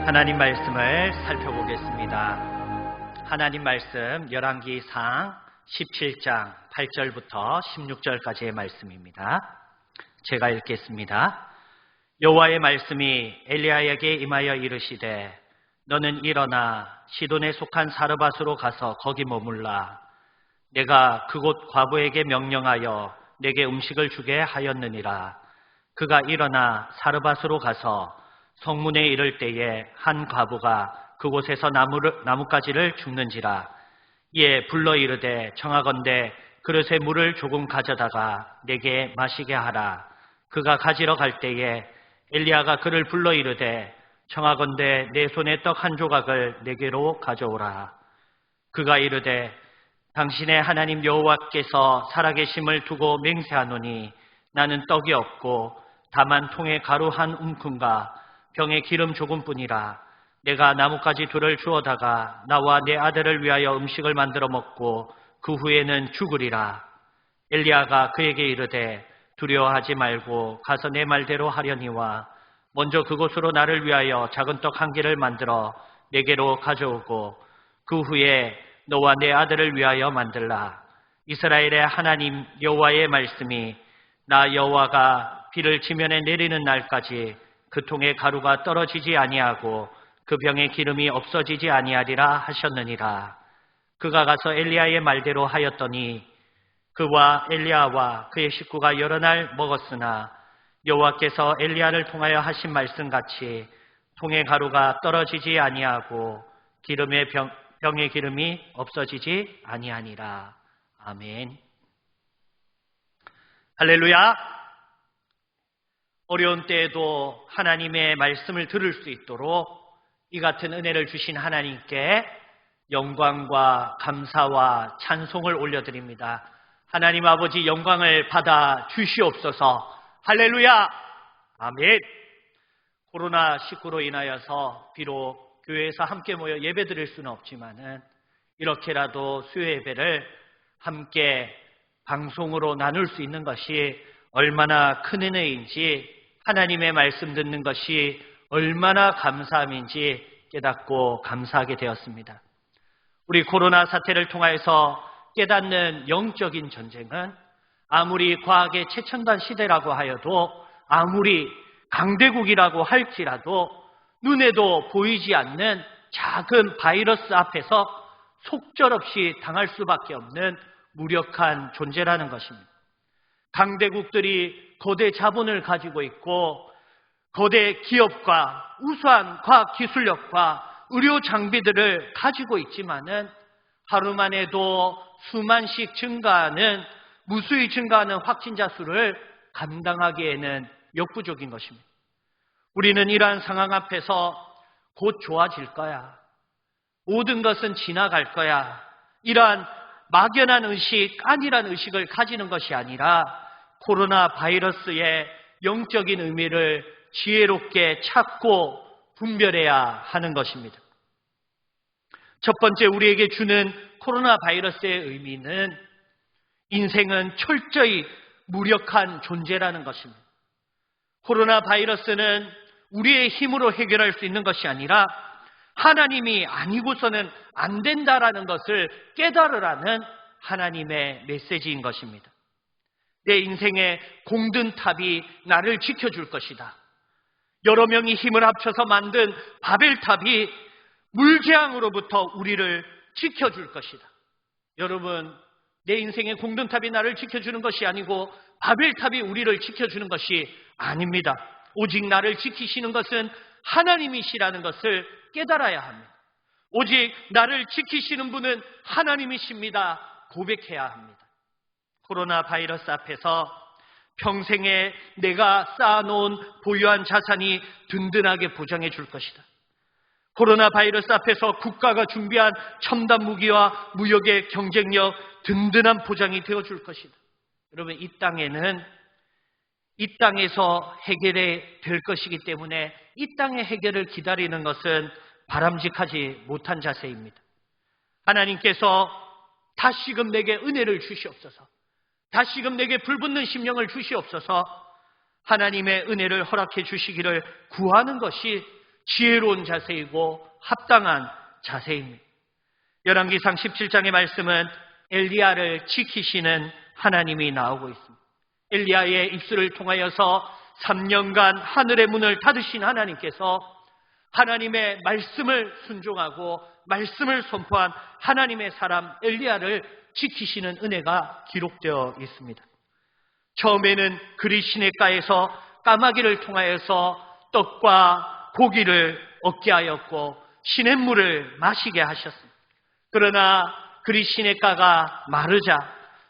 하나님 말씀을 살펴보겠습니다. 하나님 말씀 열왕기상 17장 8절부터 16절까지의 말씀입니다. 제가 읽겠습니다. 여호와의 말씀이 엘리야에게 임하여 이르시되 너는 일어나 시돈에 속한 사르밧으로 가서 거기 머물라. 내가 그곳 과부에게 명령하여 내게 음식을 주게 하였느니라. 그가 일어나 사르밧으로 가서 성문에 이를 때에 한 과부가 그곳에서 나뭇가지를 줍는지라. 이에 불러 이르되 청하건대 그릇에 물을 조금 가져다가 내게 마시게 하라. 그가 가지러 갈 때에 엘리야가 그를 불러 이르되 청하건대 내 손에 떡 한 조각을 내게로 가져오라. 그가 이르되 당신의 하나님 여호와께서 살아계심을 두고 맹세하노니 나는 떡이 없고 다만 통에 가루 한 움큼과 병에 기름 조금뿐이라. 내가 나뭇가지 둘을 주워다가 나와 내 아들을 위하여 음식을 만들어 먹고 그 후에는 죽으리라. 엘리야가 그에게 이르되 두려워하지 말고 가서 내 말대로 하려니와 먼저 그곳으로 나를 위하여 작은 떡 한 개를 만들어 내게로 가져오고 그 후에 너와 내 아들을 위하여 만들라. 이스라엘의 하나님 여호와의 말씀이 나 여호와가 비를 지면에 내리는 날까지 그 통에 가루가 떨어지지 아니하고 그 병에 기름이 없어지지 아니하리라 하셨느니라. 그가 가서 엘리야의 말대로 하였더니 그와 엘리야와 그의 식구가 여러 날 먹었으나 여호와께서 엘리야를 통하여 하신 말씀같이 통에 가루가 떨어지지 아니하고 병의 기름이 없어지지 아니하니라. 아멘. 할렐루야. 어려운 때에도 하나님의 말씀을 들을 수 있도록 이 같은 은혜를 주신 하나님께 영광과 감사와 찬송을 올려드립니다. 하나님 아버지 영광을 받아 주시옵소서. 할렐루야. 아멘. 코로나19로 인하여서 비록 교회에서 함께 모여 예배 드릴 수는 없지만은 이렇게라도 수요 예배를 함께 방송으로 나눌 수 있는 것이 얼마나 큰 은혜인지, 하나님의 말씀 듣는 것이 얼마나 감사함인지 깨닫고 감사하게 되었습니다. 우리 코로나 사태를 통하여서 깨닫는 영적인 전쟁은 아무리 과학의 최첨단 시대라고 하여도, 아무리 강대국이라고 할지라도 눈에도 보이지 않는 작은 바이러스 앞에서 속절없이 당할 수밖에 없는 무력한 존재라는 것입니다. 강대국들이 거대 자본을 가지고 있고 거대 기업과 우수한 과학기술력과 의료 장비들을 가지고 있지만은 하루만 해도 수만씩 증가하는, 무수히 증가하는 확진자 수를 감당하기에는 역부족인 것입니다. 우리는 이러한 상황 앞에서 곧 좋아질 거야, 모든 것은 지나갈 거야, 이러한 막연한 의식, 안일한 의식을 가지는 것이 아니라 코로나 바이러스의 영적인 의미를 지혜롭게 찾고 분별해야 하는 것입니다. 첫 번째 우리에게 주는 코로나 바이러스의 의미는 인생은 철저히 무력한 존재라는 것입니다. 코로나 바이러스는 우리의 힘으로 해결할 수 있는 것이 아니라 하나님이 아니고서는 안 된다라는 것을 깨달으라는 하나님의 메시지인 것입니다. 내 인생의 공든탑이 나를 지켜줄 것이다. 여러 명이 힘을 합쳐서 만든 바벨탑이 물재앙으로부터 우리를 지켜줄 것이다. 여러분, 내 인생의 공든탑이 나를 지켜주는 것이 아니고 바벨탑이 우리를 지켜주는 것이 아닙니다. 오직 나를 지키시는 것은 하나님이시라는 것을 깨달아야 합니다. 오직 나를 지키시는 분은 하나님이십니다. 고백해야 합니다. 코로나 바이러스 앞에서 평생에 내가 쌓아놓은 보유한 자산이 든든하게 보장해 줄 것이다. 코로나 바이러스 앞에서 국가가 준비한 첨단 무기와 무역의 경쟁력 든든한 보장이 되어줄 것이다. 여러분, 이 땅에는 이 땅에서 해결이 될 것이기 때문에 이 땅의 해결을 기다리는 것은 바람직하지 못한 자세입니다. 하나님께서 다시금 내게 은혜를 주시옵소서. 다시금 내게 불붙는 심령을 주시옵소서. 하나님의 은혜를 허락해 주시기를 구하는 것이 지혜로운 자세이고 합당한 자세입니다. 열왕기상 17장의 말씀은 엘리야를 지키시는 하나님이 나오고 있습니다. 엘리야의 입술을 통하여서 3년간 하늘의 문을 닫으신 하나님께서 하나님의 말씀을 순종하고 말씀을 선포한 하나님의 사람 엘리야를 지키시는 은혜가 기록되어 있습니다. 처음에는 그리 시냇가에서 까마귀를 통하여서 떡과 고기를 얻게 하였고 시냇물을 마시게 하셨습니다. 그러나 그리 시냇가가 마르자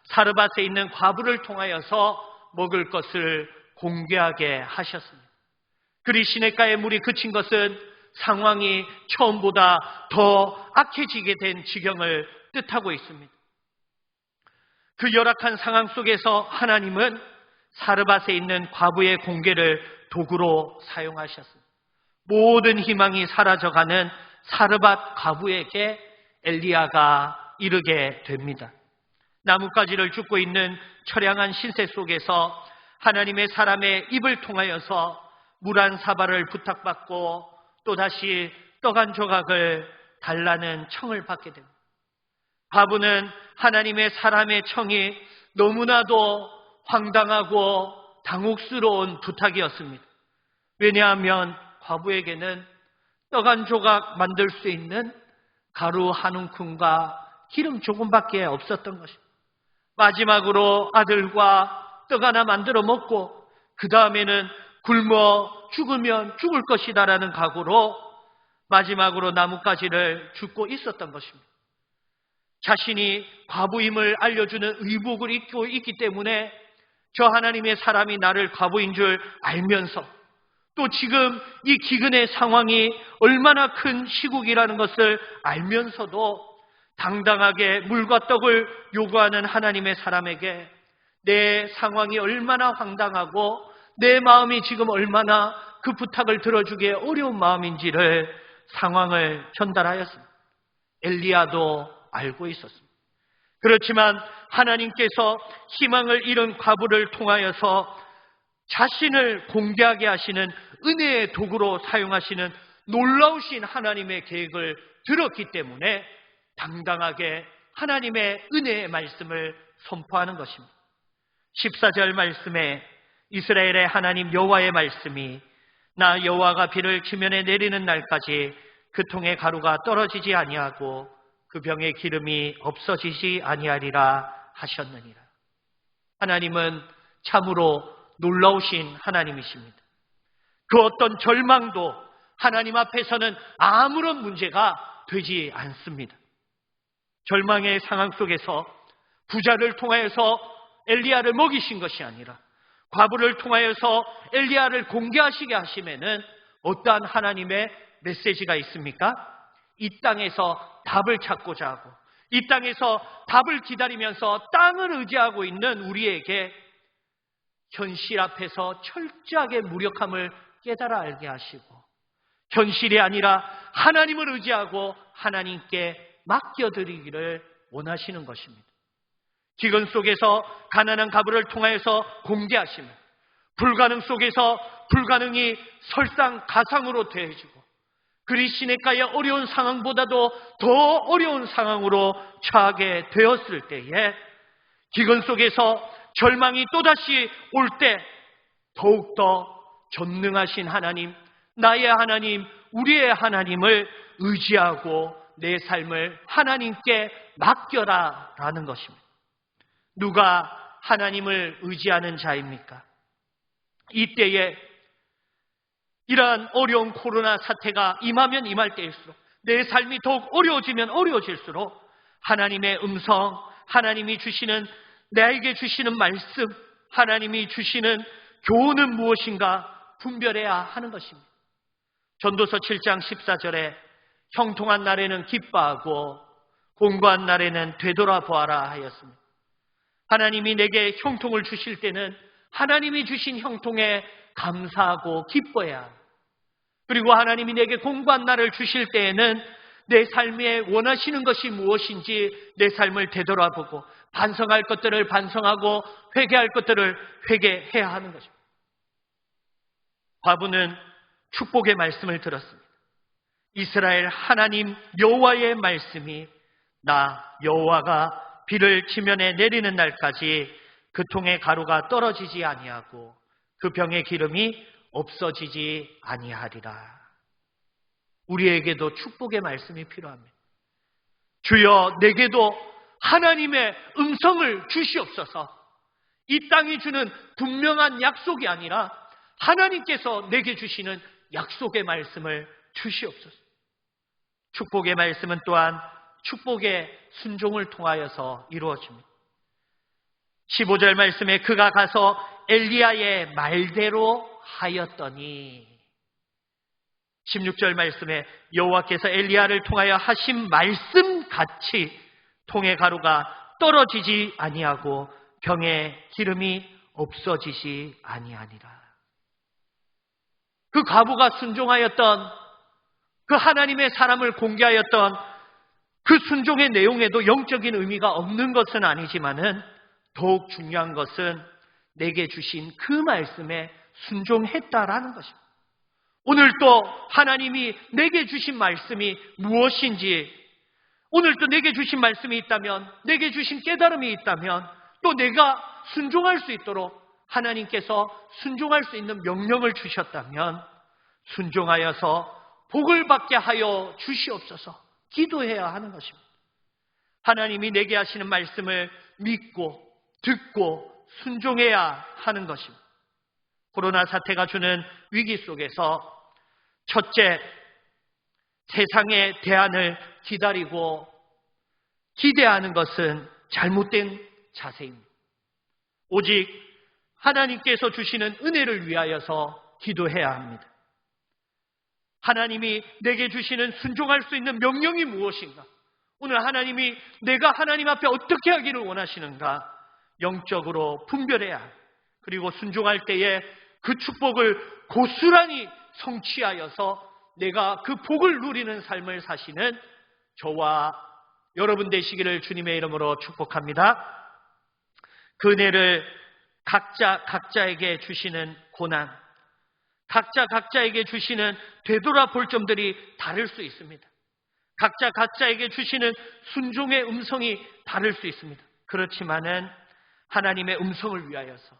사르밧에 있는 과부를 통하여서 먹을 것을 공개하게 하셨습니다. 그리 시냇가의 물이 그친 것은 상황이 처음보다 더 악해지게 된 지경을 뜻하고 있습니다. 그 열악한 상황 속에서 하나님은 사르밧에 있는 과부의 공개를 도구로 사용하셨습니다. 모든 희망이 사라져가는 사르밧 과부에게 엘리야가 이르게 됩니다. 나뭇가지를 줍고 있는 처량한 신세 속에서 하나님의 사람의 입을 통하여서 물 한 사발을 부탁받고 또다시 떡 한 조각을 달라는 청을 받게 됩니다. 과부는 하나님의 사람의 청이 너무나도 황당하고 당혹스러운 부탁이었습니다. 왜냐하면 과부에게는 떡 한 조각 만들 수 있는 가루 한 움큼과 기름 조금밖에 없었던 것입니다. 마지막으로 아들과 떡 하나 만들어 먹고 그 다음에는 굶어 죽으면 죽을 것이다라는 각오로 마지막으로 나뭇가지를 줍고 있었던 것입니다. 자신이 과부임을 알려주는 의복을 입고 있기 때문에 저 하나님의 사람이 나를 과부인 줄 알면서 또 지금 이 기근의 상황이 얼마나 큰 시국이라는 것을 알면서도 당당하게 물과 떡을 요구하는 하나님의 사람에게 내 상황이 얼마나 황당하고 내 마음이 지금 얼마나 그 부탁을 들어주기에 어려운 마음인지를 상황을 전달하였습니다. 엘리야도 알고 있었습니다. 그렇지만 하나님께서 희망을 잃은 과부를 통하여서 자신을 공개하게 하시는 은혜의 도구로 사용하시는 놀라우신 하나님의 계획을 들었기 때문에 당당하게 하나님의 은혜의 말씀을 선포하는 것입니다. 14절 말씀에 이스라엘의 하나님 여호와의 말씀이 나 여호와가 비를 지면에 내리는 날까지 그 통에 가루가 떨어지지 아니하고 그 병에 기름이 없어지지 아니하리라 하셨느니라. 하나님은 참으로 놀라우신 하나님이십니다. 그 어떤 절망도 하나님 앞에서는 아무런 문제가 되지 않습니다. 절망의 상황 속에서 부자를 통하여서 엘리야를 먹이신 것이 아니라 과부를 통하여서 엘리야를 공개하시게 하시면은 어떠한 하나님의 메시지가 있습니까? 이 땅에서 답을 찾고자 하고 이 땅에서 답을 기다리면서 땅을 의지하고 있는 우리에게 현실 앞에서 철저하게 무력함을 깨달아 알게 하시고 현실이 아니라 하나님을 의지하고 하나님께 맡겨드리기를 원하시는 것입니다. 기근 속에서 가난한 과부를 통하여서 공개하시며 불가능 속에서 불가능이 설상가상으로 되어지고 그리 시냇가의 어려운 상황보다도 더 어려운 상황으로 처하게 되었을 때에 기근 속에서 절망이 또다시 올 때 더욱더 전능하신 하나님, 나의 하나님, 우리의 하나님을 의지하고 내 삶을 하나님께 맡겨라 라는 것입니다. 누가 하나님을 의지하는 자입니까? 이때에 이러한 어려운 코로나 사태가 임하면 임할 때일수록 내 삶이 더욱 어려워지면 어려워질수록 하나님의 음성, 하나님이 주시는 나에게 주시는 말씀, 하나님이 주시는 교훈은 무엇인가 분별해야 하는 것입니다. 전도서 7장 14절에 형통한 날에는 기뻐하고 공고한 날에는 되돌아보아라 하였습니다. 하나님이 내게 형통을 주실 때는 하나님이 주신 형통에 감사하고 기뻐해야 합니다. 그리고 하나님이 내게 공고한 날을 주실 때에는 내 삶에 원하시는 것이 무엇인지 내 삶을 되돌아보고 반성할 것들을 반성하고 회개할 것들을 회개해야 하는 것입니다. 과부는 축복의 말씀을 들었습니다. 이스라엘 하나님 여호와의 말씀이 나 여호와가 비를 지면에 내리는 날까지 그 통의 가루가 떨어지지 아니하고 그 병의 기름이 없어지지 아니하리라. 우리에게도 축복의 말씀이 필요합니다. 주여 내게도 하나님의 음성을 주시옵소서. 이 땅이 주는 분명한 약속이 아니라 하나님께서 내게 주시는 약속의 말씀을 주시옵소서. 축복의 말씀은 또한 축복의 순종을 통하여서 이루어집니다. 15절 말씀에 그가 가서 엘리야의 말대로 하였더니 16절 말씀에 여호와께서 엘리야를 통하여 하신 말씀같이 통의 가루가 떨어지지 아니하고 병의 기름이 없어지지 아니하니라. 그 과부가 순종하였던 그 하나님의 사람을 공개하였던 그 순종의 내용에도 영적인 의미가 없는 것은 아니지만은 더욱 중요한 것은 내게 주신 그 말씀에 순종했다라는 것입니다. 오늘도 하나님이 내게 주신 말씀이 무엇인지, 오늘도 내게 주신 말씀이 있다면, 내게 주신 깨달음이 있다면, 또 내가 순종할 수 있도록 하나님께서 순종할 수 있는 명령을 주셨다면 순종하여서 복을 받게 하여 주시옵소서 기도해야 하는 것입니다. 하나님이 내게 하시는 말씀을 믿고 듣고 순종해야 하는 것입니다. 코로나 사태가 주는 위기 속에서 첫째, 세상의 대안을 기다리고 기대하는 것은 잘못된 자세입니다. 오직 하나님께서 주시는 은혜를 위하여서 기도해야 합니다. 하나님이 내게 주시는 순종할 수 있는 명령이 무엇인가? 오늘 하나님이 내가 하나님 앞에 어떻게 하기를 원하시는가? 영적으로 분별해야 합니다. 그리고 순종할 때에 그 축복을 고스란히 성취하여서 내가 그 복을 누리는 삶을 사시는 저와 여러분 되시기를 주님의 이름으로 축복합니다. 그 은혜를 각자에게 주시는 고난, 각자에게 주시는 되돌아볼 점들이 다를 수 있습니다. 각자에게 주시는 순종의 음성이 다를 수 있습니다. 그렇지만은 하나님의 음성을 위하여서,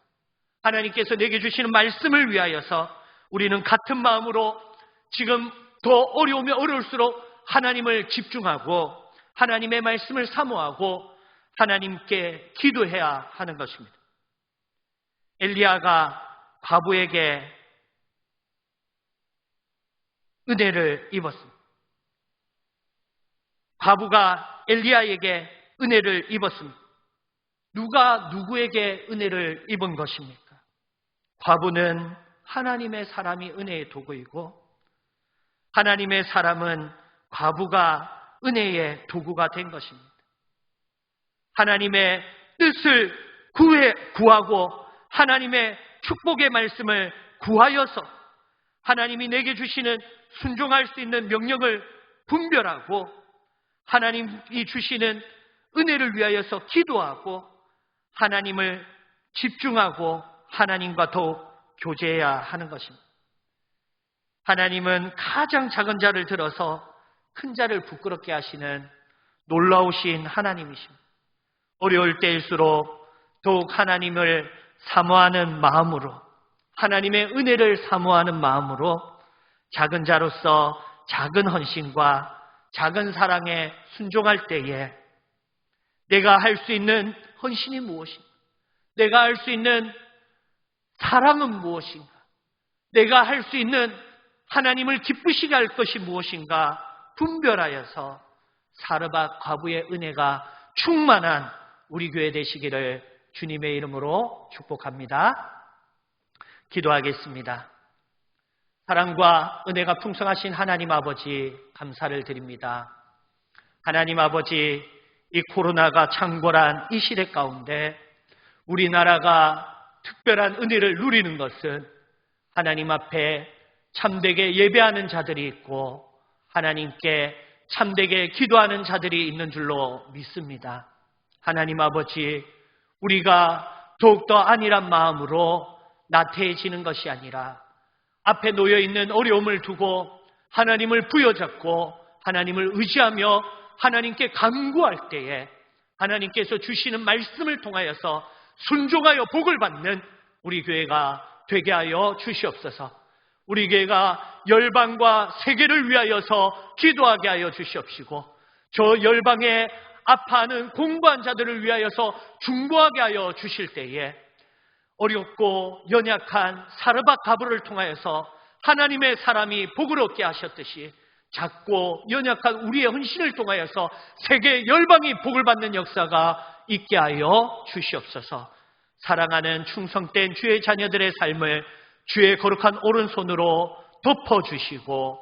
하나님께서 내게 주시는 말씀을 위하여서 우리는 같은 마음으로 지금 더 어려우면 어려울수록 하나님을 집중하고 하나님의 말씀을 사모하고 하나님께 기도해야 하는 것입니다. 엘리야가 과부에게 은혜를 입었습니다. 과부가 엘리야에게 은혜를 입었습니다. 누가 누구에게 은혜를 입은 것입니까? 과부는 하나님의 사람이 은혜의 도구이고 하나님의 사람은 과부가 은혜의 도구가 된 것입니다. 하나님의 뜻을 구하고 하나님의 축복의 말씀을 구하여서 하나님이 내게 주시는 순종할 수 있는 명령을 분별하고 하나님이 주시는 은혜를 위하여서 기도하고 하나님을 집중하고 하나님과 더욱 교제해야 하는 것입니다. 하나님은 가장 작은 자를 들어서 큰 자를 부끄럽게 하시는 놀라우신 하나님이십니다. 어려울 때일수록 더욱 하나님을 사모하는 마음으로, 하나님의 은혜를 사모하는 마음으로 작은 자로서 작은 헌신과 작은 사랑에 순종할 때에 내가 할 수 있는 헌신이 무엇인가? 내가 할 수 있는 사랑은 무엇인가? 내가 할 수 있는 하나님을 기쁘시게 할 것이 무엇인가? 분별하여서 사르밧 과부의 은혜가 충만한 우리 교회 되시기를 주님의 이름으로 축복합니다. 기도하겠습니다. 사랑과 은혜가 풍성하신 하나님 아버지 감사를 드립니다. 하나님 아버지, 이 코로나가 창궐한 이 시대 가운데 우리나라가 특별한 은혜를 누리는 것은 하나님 앞에 참되게 예배하는 자들이 있고 하나님께 참되게 기도하는 자들이 있는 줄로 믿습니다. 하나님 아버지, 우리가 더욱더 안일한 마음으로 나태해지는 것이 아니라 앞에 놓여있는 어려움을 두고 하나님을 부여잡고 하나님을 의지하며 하나님께 간구할 때에 하나님께서 주시는 말씀을 통하여서 순종하여 복을 받는 우리 교회가 되게 하여 주시옵소서. 우리 교회가 열방과 세계를 위하여서 기도하게 하여 주시옵시고, 저 열방에 아파하는 공부한 자들을 위하여서 중보하게 하여 주실 때에 어렵고 연약한 사르밧 가브를 통하여서 하나님의 사람이 복을 얻게 하셨듯이 작고 연약한 우리의 헌신을 통하여서 세계 열방이 복을 받는 역사가 있게 하여 주시옵소서. 사랑하는 충성된 주의 자녀들의 삶을 주의 거룩한 오른손으로 덮어주시고,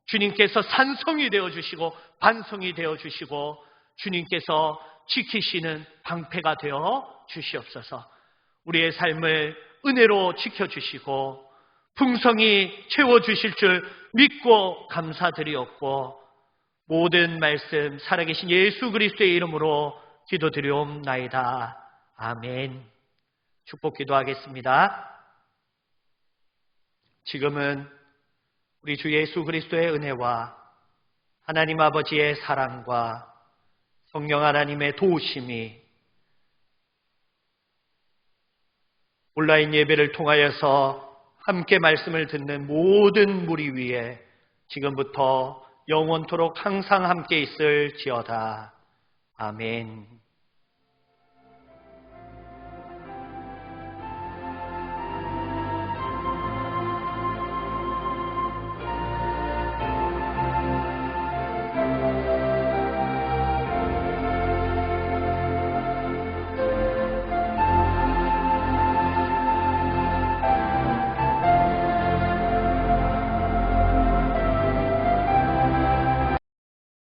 주님께서 산성이 되어주시고 반성이 되어주시고 주님께서 지키시는 방패가 되어 주시옵소서. 우리의 삶을 은혜로 지켜주시고 풍성히 채워주실 줄 믿고 감사드리옵고, 모든 말씀 살아계신 예수 그리스도의 이름으로 기도드리옵나이다. 아멘. 축복 기도하겠습니다. 지금은 우리 주 예수 그리스도의 은혜와 하나님 아버지의 사랑과 성령 하나님의 도우심이 온라인 예배를 통하여서 함께 말씀을 듣는 모든 무리 위에 지금부터 영원토록 항상 함께 있을지어다. 아멘.